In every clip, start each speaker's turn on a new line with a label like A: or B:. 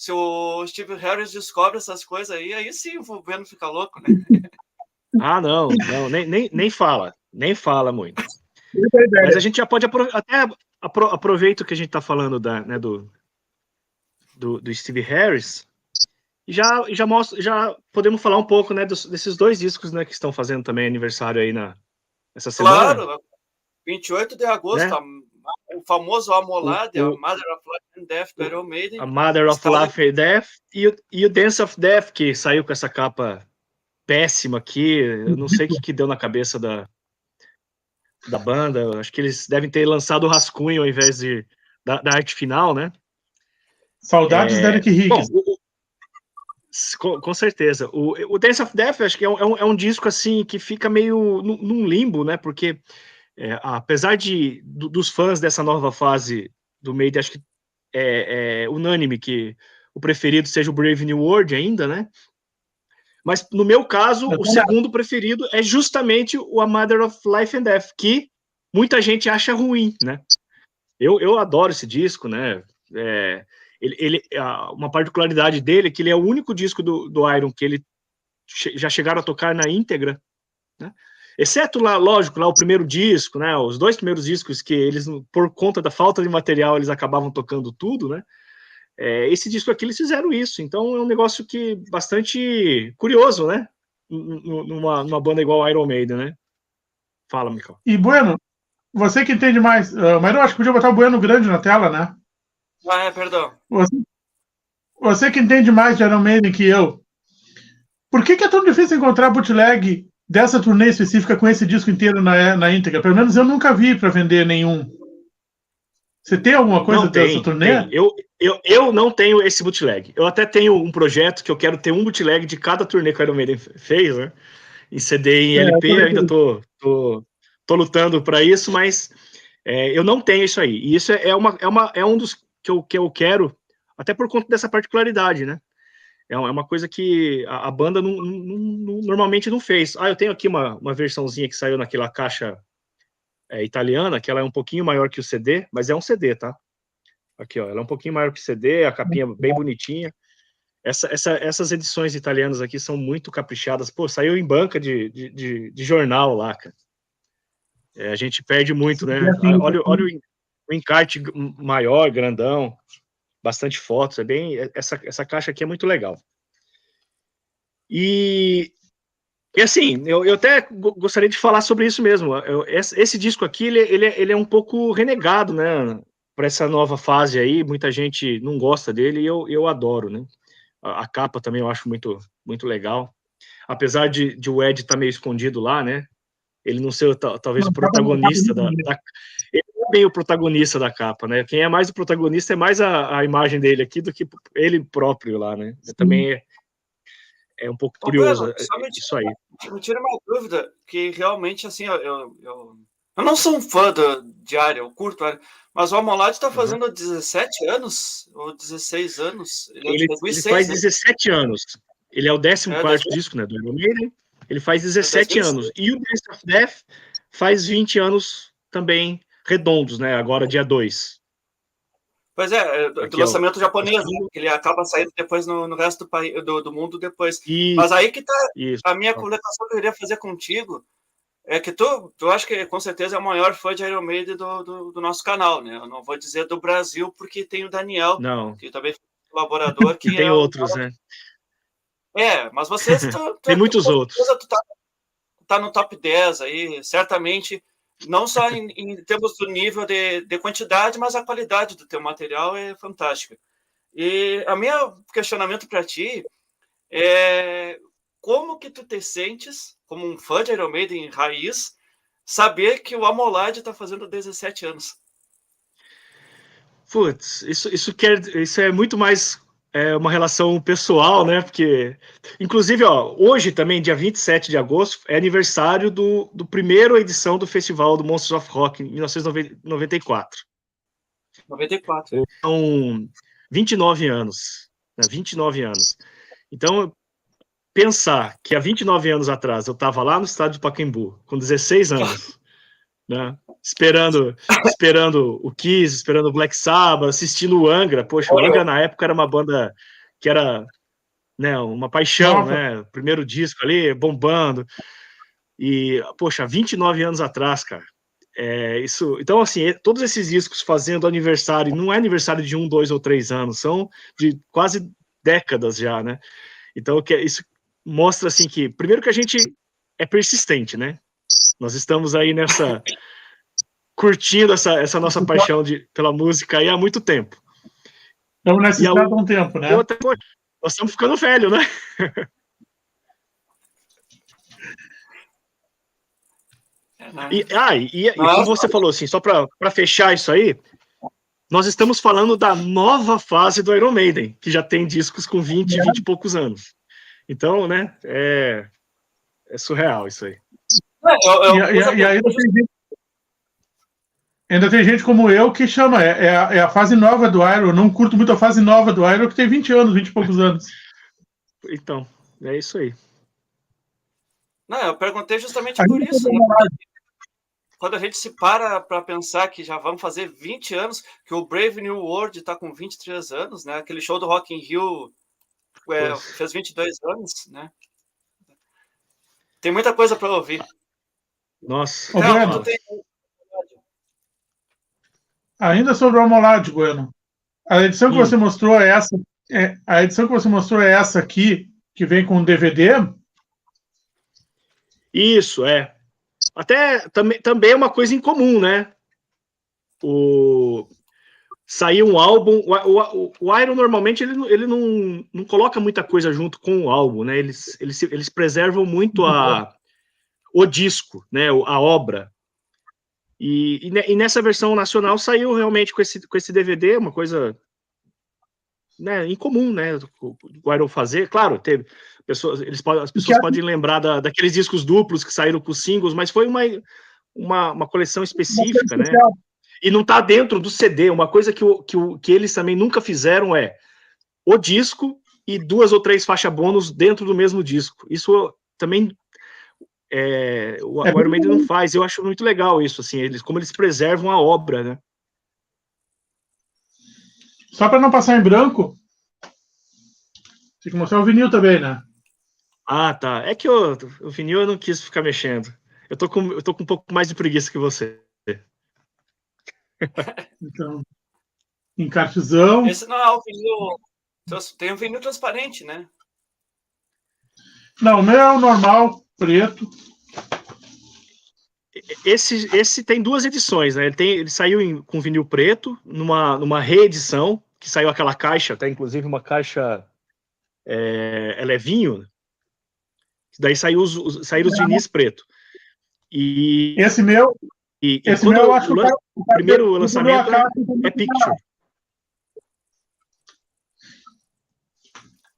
A: se o Steve Harris descobre essas coisas aí sim o Bueno fica louco, né?
B: Não, nem fala muito. Mas a gente já pode até aproveita que a gente está falando do Steve Harris e já podemos falar um pouco, né, desses 2 discos, né, que estão fazendo também aniversário aí essa semana.
A: Claro, 28 de agosto,
B: né?
A: O famoso Amolade, a Mother of Life and Death do Iron Maiden.
B: A Mother of Life and Death e o Dance of Death, que saiu com essa capa péssima aqui. Eu não sei o que deu na cabeça da banda. Eu acho que eles devem ter lançado o rascunho ao invés da arte final, né?
C: Saudades da Eric Higgs.
B: Com certeza. O Dance of Death, acho que é um disco assim que fica meio num limbo, né? Porque apesar dos fãs dessa nova fase do Maiden, acho que é unânime que o preferido seja o Brave New World ainda, né? Mas no meu caso, o segundo preferido é justamente o A Mother of Life and Death, que muita gente acha ruim, né? Eu adoro esse disco, né? Uma particularidade dele é que ele é o único disco do Iron que ele já chegaram a tocar na íntegra, né? Exceto lá, lógico, lá o primeiro disco, né? Os 2 primeiros discos que eles, por conta da falta de material, eles acabavam tocando tudo, né? Esse disco aqui eles fizeram isso, então é um negócio que bastante curioso, né? Numa banda igual a Iron Maiden, né? Fala, Michael.
C: E Bueno, você que entende mais, mas eu acho que podia botar o Bueno grande na tela, né?
A: Perdão.
C: Você que entende mais de Iron Maiden que eu, por que é tão difícil encontrar bootleg dessa turnê específica com esse disco inteiro na íntegra? Pelo menos eu nunca vi para vender nenhum. Você tem alguma coisa dessa turnê?
B: Eu não tenho esse bootleg. Eu até tenho um projeto que eu quero ter um bootleg de cada turnê que o Iron Maiden fez, né? Em CD e em LP, eu ainda tô lutando para isso, mas eu não tenho isso aí. E isso é um dos que eu quero, até por conta dessa particularidade, né? É uma coisa que a banda normalmente não fez. Eu tenho aqui uma versãozinha que saiu naquela caixa italiana, que ela é um pouquinho maior que o CD, mas é um CD, tá? Aqui, ó, ela é um pouquinho maior que o CD, a capinha bem bonitinha. Essas edições italianas aqui são muito caprichadas. Pô, saiu em banca de jornal lá, cara. A gente perde muito, né? Olha o encarte maior, grandão, bastante fotos. Essa caixa aqui é muito legal. E assim, eu até gostaria de falar sobre isso mesmo. Esse disco aqui, ele é um pouco renegado, né? Para essa nova fase aí, muita gente não gosta dele e eu adoro, né? A capa também eu acho muito, muito legal. Apesar de o Ed estar meio escondido lá, né? Ele não ser talvez o protagonista ele não é bem o protagonista da capa, né? Quem é mais o protagonista é mais a imagem dele aqui do que ele próprio lá, né? Também é um pouco curioso isso aí.
A: Me tira uma dúvida, que realmente, assim, eu não sou um fã de área, eu curto área, mas o Amolade está fazendo 17 anos, ou 16 anos.
B: Ele faz 17 anos. Ele é o 14º disco, né, do Iron Maiden. Ele faz 17 anos. E o Dance of Death faz 20 anos também redondos, né? Agora, dia 2.
A: Pois do lançamento japonês, que ele acaba saindo depois no resto do mundo depois. Mas aí que tá a minha colocação que eu queria fazer contigo, é que tu acha que com certeza é o maior fã de Iron Maiden do nosso canal, né? Eu não vou dizer do Brasil, porque tem o Daniel, que também foi colaborador. Que
B: tem outros, né?
A: Mas vocês...
B: tem muitos outros.
A: Tu tá no top 10 aí, certamente... Não só em termos do nível de quantidade, mas a qualidade do teu material é fantástica. E a meu questionamento para ti é como que tu te sentes, como um fã de Iron Maiden raiz, saber que o Amolade está fazendo 17 anos?
B: Putz, isso é muito mais uma relação pessoal, né? Porque, inclusive, hoje também, dia 27 de agosto, é aniversário do primeira edição do festival do Monsters of Rock, em 1994.
A: 94.
B: Então, 29 anos. Né? 29 anos. Então, pensar que há 29 anos atrás eu estava lá no estádio de Pacaembu, com 16 anos, né? Esperando o Kiss, esperando o Black Sabbath, assistindo o Angra. Poxa, o Angra na época era uma banda que era, né, uma paixão, né? Primeiro disco ali, bombando. E, poxa, 29 anos atrás, cara. Isso, então, assim, todos esses discos fazendo aniversário, não é aniversário de 1, 2 ou 3 anos, são de quase décadas já, né? Então, isso mostra, assim, que, primeiro que a gente é persistente, né? Nós estamos aí curtindo essa nossa paixão pela música aí há muito tempo.
C: Estamos nessa estrada há um tempo, né?
B: Nós estamos ficando velhos, né? E como você falou, assim, só para fechar isso aí, nós estamos falando da nova fase do Iron Maiden, que já tem discos com 20 e poucos anos. Então, né, é surreal isso aí.
C: E ainda tem gente como eu que chama, é a fase nova do Iron. Eu não curto muito a fase nova do Iron, que tem 20 anos, 20 e poucos anos.
B: Então, é isso aí.
A: Não, eu perguntei justamente por isso, né? Quando a gente se para pensar que já vamos fazer 20 anos, que o Brave New World está com 23 anos, né? Aquele show do Rock in Rio fez 22 anos, né? Tem muita coisa para ouvir.
B: Nossa.
C: Bueno, ainda sobre o Almolade, Bueno. A edição que você mostrou é essa. A edição que você mostrou é essa aqui, que vem com DVD?
B: Isso, Até também é uma coisa em comum, né? Saiu um álbum. O Iron normalmente ele não coloca muita coisa junto com o álbum, né? Eles preservam muito o disco, né? A obra. E nessa versão nacional saiu realmente com esse DVD, uma coisa, né, incomum, né? O Iron fazer. Claro, teve pessoas, as pessoas podem lembrar daqueles discos duplos que saíram com singles, mas foi uma coleção específica, né? E não está dentro do CD. Uma coisa que eles também nunca fizeram é o disco e 2 ou 3 faixas bônus dentro do mesmo disco. Isso também o Iron Maiden não faz. Eu acho muito legal isso, assim, como eles preservam a obra, né?
C: Só para não passar em branco, tem que mostrar o vinil também, né?
B: Ah, tá. É que o vinil eu não quis ficar mexendo. Eu tô com um pouco mais de preguiça que você.
C: Então, encartezão.
A: Esse não é o vinil. Tem um vinil transparente, né?
C: Não, o meu é o normal, preto.
B: Esse tem 2 edições, né? Ele saiu com vinil preto, numa reedição, que saiu aquela caixa, até inclusive uma caixa levinho. Daí saíram os vinis preto. E
C: esse meu. Esse meu eu acho que
B: o primeiro lançamento é Picture.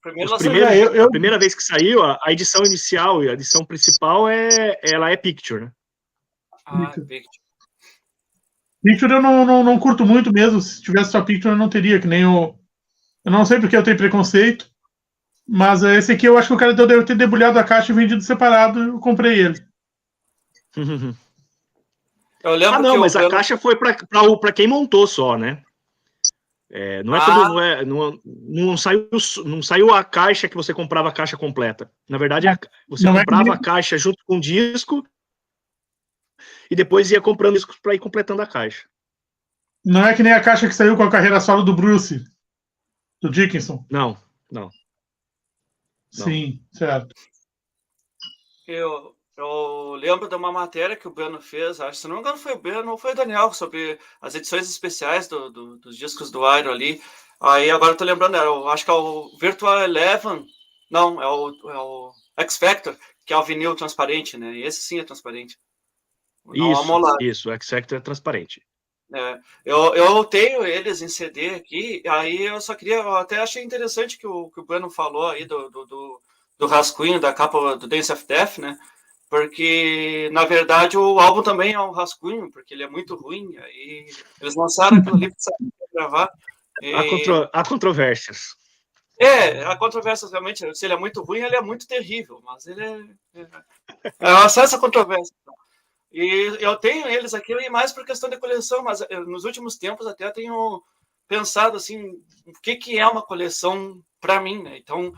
B: A primeira vez que saiu, a edição inicial e a edição principal ela é Picture, né?
A: Picture.
C: Picture eu não curto muito mesmo. Se tivesse só Picture, eu não teria, que nem eu não sei porque eu tenho preconceito, mas esse aqui eu acho que o cara deve ter debulhado a caixa e vendido separado, eu comprei ele.
A: Eu lembro
B: mas a caixa foi para quem montou só, né? Não saiu a caixa que você comprava a caixa completa. Na verdade, você comprava a caixa junto com o disco e depois ia comprando discos para ir completando a caixa.
C: Não é que nem a caixa que saiu com a carreira solo do Bruce, do Dickinson.
B: Não.
C: Sim, certo.
A: Eu lembro de uma matéria que o Beno fez, acho que se não me engano foi o Beno ou foi o Daniel, sobre as edições especiais dos discos do Iron ali. Aí agora eu tô lembrando, eu acho que é o Virtual Eleven, não, é o X Factor, que é o vinil transparente, né? E esse sim é transparente.
B: Isso, o X Factor é transparente.
A: Eu tenho eles em CD aqui, aí eu até achei interessante que o Beno falou aí do rascunho da capa do Dance of Death, né? Porque, na verdade, o álbum também é um rascunho, porque ele é muito ruim. Aí eles lançaram aquilo ali para gravar.
B: Há controvérsias.
A: Há controvérsias, realmente. Se ele é muito ruim, ele é muito terrível. Mas ele é só essa controvérsia. E eu tenho eles aqui, e mais por questão de coleção, mas nos últimos tempos até tenho pensado assim, o que é uma coleção para mim, né? Então,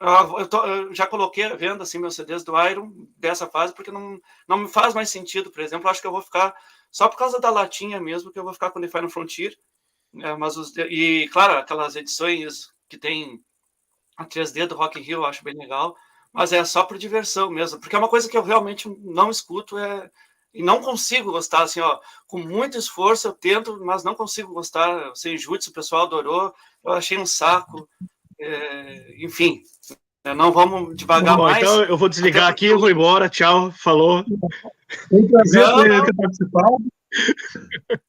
A: eu já coloquei à venda assim, meus CDs do Iron dessa fase, porque não me faz mais sentido, por exemplo, acho que eu vou ficar, só por causa da latinha mesmo, que eu vou ficar com o The Final Frontier, mas e claro, aquelas edições que tem a 3D do Rock in Rio eu acho bem legal, mas é só por diversão mesmo, porque é uma coisa que eu realmente não escuto, e não consigo gostar, assim, ó, com muito esforço eu tento, mas não consigo gostar. O Senjutsu, o pessoal adorou, eu achei um saco, enfim, não vamos devagar
B: Bom,
A: mais.
B: então eu vou desligar aqui, eu vou embora, tchau, falou.
C: Foi um prazer ter participado.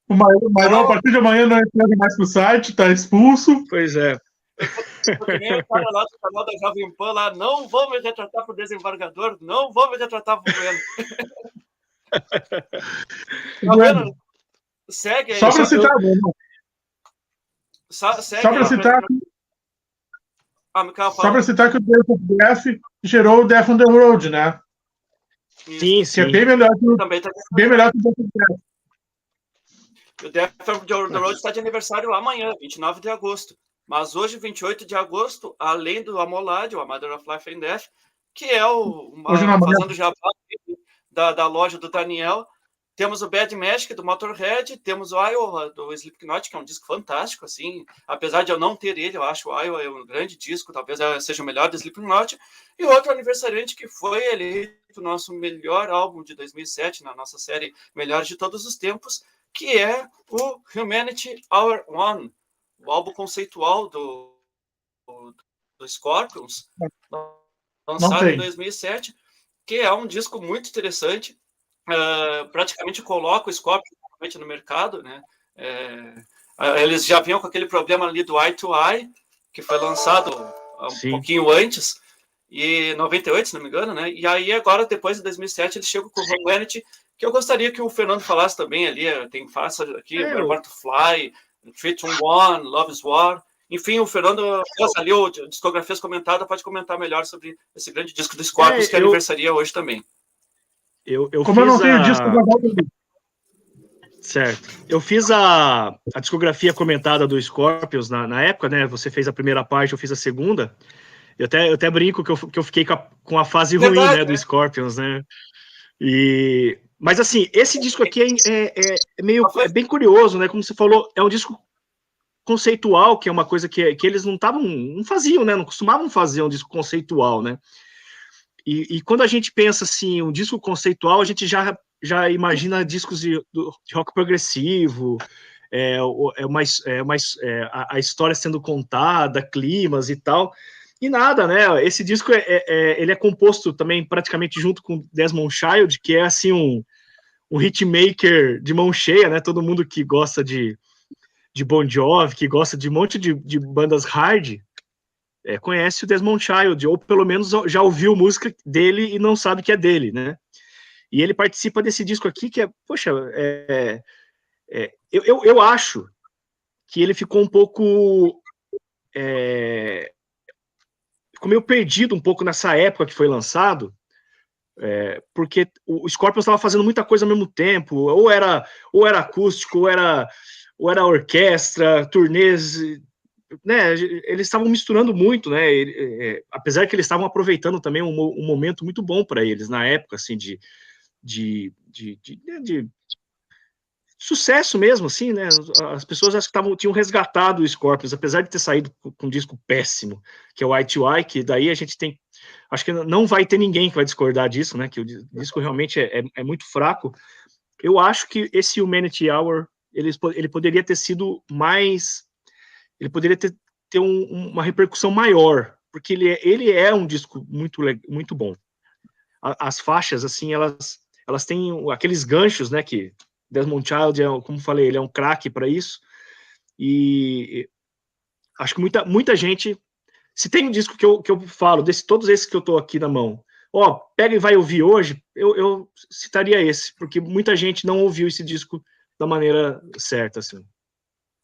C: O Maior, a partir de amanhã, não entra mais pro site, tá expulso.
B: Pois é.
A: Porque nem o cara lá do canal da Jovem Pan lá, não vou me retratar pro desembargador, não vou me retratar pro governo. Tá vendo? Segue aí.
C: Só para citar, só para citar que o Death gerou o Death on the Road, né?
B: Sim, sim.
C: Que é bem melhor que o Death on the Road.
A: O Death on the Road está de aniversário amanhã, 29 de agosto. Mas hoje, 28 de agosto, além do Amolad, o A Matter of Life and Death, que é fazendo jabá da loja do Daniel, temos o Bad Magic do Motorhead, temos o Iowa do Slipknot, que é um disco fantástico, assim, apesar de eu não ter ele, eu acho o Iowa um grande disco, talvez seja o melhor do Slipknot, e outro aniversariante que foi eleito o nosso melhor álbum de 2007, na nossa série Melhores de Todos os Tempos, que é o Humanity Hour One, o álbum conceitual do Scorpions, lançado em 2007, que é um disco muito interessante, praticamente coloca o Scorpions no mercado, né? Eles já vinham com aquele problema ali do Eye to Eye, que foi lançado um pouquinho antes, e 98, se não me engano, né? E aí agora, depois de 2007, eles chegam com o Humanity, que eu gostaria que o Fernando falasse também ali, tem faça aqui, Where to Fly, 3-2-1, Love is War. Enfim, o Fernando fez ali o Discografias Comentada, pode comentar melhor sobre esse grande disco do Scorpions, que aniversaria hoje também.
C: Como eu não tenho disco,
B: certo. Eu fiz a discografia comentada do Scorpions na época, né? Você fez a primeira parte, eu fiz a segunda. Eu até brinco que eu fiquei com a fase ruim, né, do Scorpions, né? Mas assim, esse disco aqui é bem curioso, né? Como você falou, é um disco conceitual, que é uma coisa que eles não faziam, né? Não costumavam fazer um disco conceitual, né? E quando a gente pensa assim, um disco conceitual, a gente já imagina discos de rock progressivo, a história sendo contada, climas e tal. E nada, né? Esse disco ele é composto também praticamente junto com Desmond Child, que é assim um hitmaker de mão cheia, né? Todo mundo que gosta de Bon Jovi, que gosta de um monte de bandas hard, conhece o Desmond Child, ou pelo menos já ouviu música dele e não sabe que é dele, né? E ele participa desse disco aqui, que eu acho que ele ficou um pouco ficou meio perdido um pouco nessa época que foi lançado, porque o Scorpions estava fazendo muita coisa ao mesmo tempo, ou era acústico, ou era orquestra, turnês, né? Eles estavam misturando muito, né? Apesar que eles estavam aproveitando também um momento muito bom para eles na época, assim, de sucesso mesmo, assim, né? As pessoas acho que tinham resgatado o Scorpions, apesar de ter saído com um disco péssimo, que é o Eye to Eye, que daí a gente tem, acho que não vai ter ninguém que vai discordar disso, né? Que o disco realmente é muito fraco. Eu acho que esse Humanity Hour ele poderia ter sido mais, ele poderia ter uma repercussão maior, porque ele é um disco muito bom. As faixas, assim, elas têm aqueles ganchos, né, que Desmond Child, como falei, ele é um craque para isso, e acho que muita gente, se tem um disco que eu falo, todos esses que eu tô aqui na mão, pega e vai ouvir hoje, eu citaria esse, porque muita gente não ouviu esse disco da maneira certa, assim.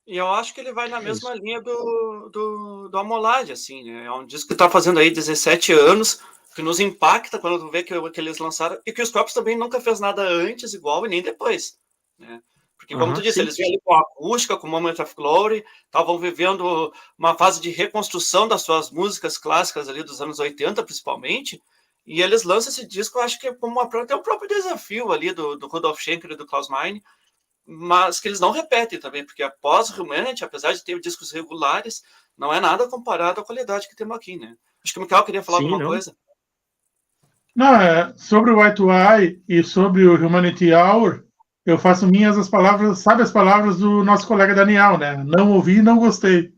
A: E eu acho que ele vai na mesma linha do Amolad, assim, né? É um disco que está fazendo aí 17 anos, que nos impacta quando tu vê que eles lançaram, e que o Scorpions também nunca fez nada antes igual e nem depois, né? Porque, como tu disse,
B: sim.
A: eles vêm ali com a acústica, com o Moment of Glory, estavam vivendo uma fase de reconstrução das suas músicas clássicas ali dos anos 80, principalmente, e eles lançam esse disco, eu acho que como até um próprio desafio ali do Rudolf Schenker e do Klaus Meine, mas que eles não repetem também, porque após Humanity, apesar de ter discos regulares, não é nada comparado à qualidade que temos aqui, né? Acho que o Michael queria falar alguma coisa.
C: Não, sobre o Y2Y e sobre o Humanity Hour, eu faço minhas as palavras, sabe as palavras do nosso colega Daniel, né? Não ouvi, não gostei.